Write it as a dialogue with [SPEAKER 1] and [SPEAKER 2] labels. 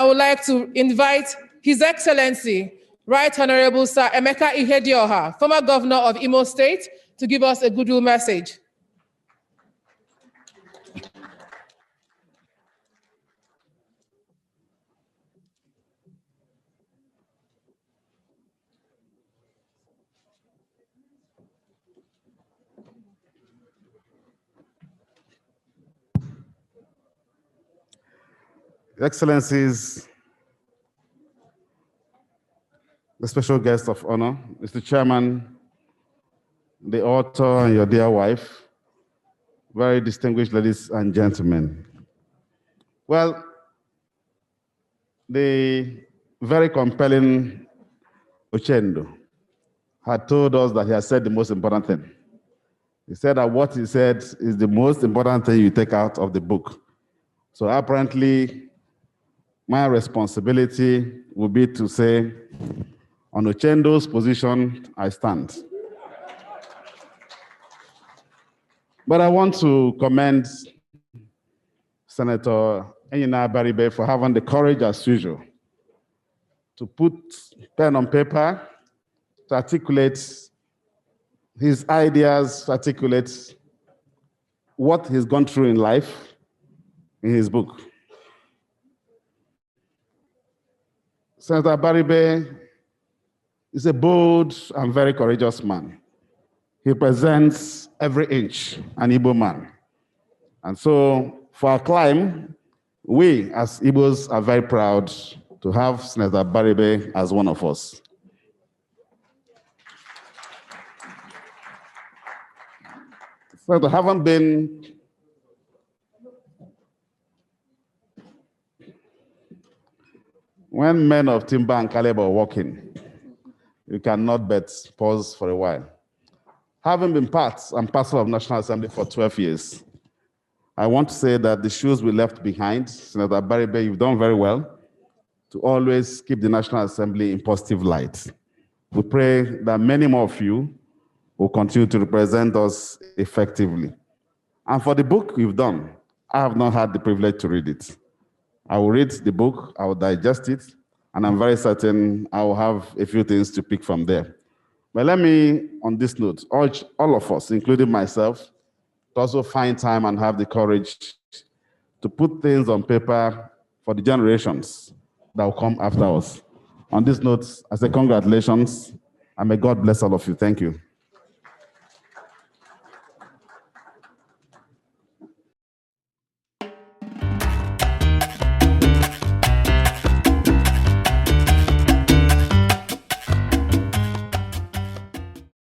[SPEAKER 1] I would like to invite His Excellency, Right Honorable Sir Emeka Ihedioha, former Governor of Imo State, to give us a goodwill message.
[SPEAKER 2] Excellencies, the special guest of honor, Mr. Chairman, the author, and your dear wife, very distinguished ladies and gentlemen. Well, the very compelling Ochendo had told us that he had said the most important thing. He said that what he said is the most important thing you take out of the book. So apparently, my responsibility will be to say, on Ochendo's position, I stand. But I want to commend Senator Abaribe for having the courage, as usual, to put pen on paper, to articulate his ideas, to articulate what he's gone through in life in his book. Senator Abaribe is a bold and very courageous man. He represents every inch an Igbo man. And so for our climb, we as Igbos are very proud to have Senator Abaribe as one of us. Senator, haven't been when men of timber and caliber are walking, you cannot but pause for a while. Having been part and parcel of National Assembly for 12 years, I want to say that the shoes we left behind, Senator Abaribe, you've done very well to always keep the National Assembly in positive light. We pray that many more of you will continue to represent us effectively. And for the book you've done, I have not had the privilege to read it. I will read the book, I will digest it, and I'm very certain I will have a few things to pick from there. But let me, on this note, urge all of us, including myself, to also find time and have the courage to put things on paper for the generations that will come after us. On this note, I say congratulations, and may God bless all of you. Thank you.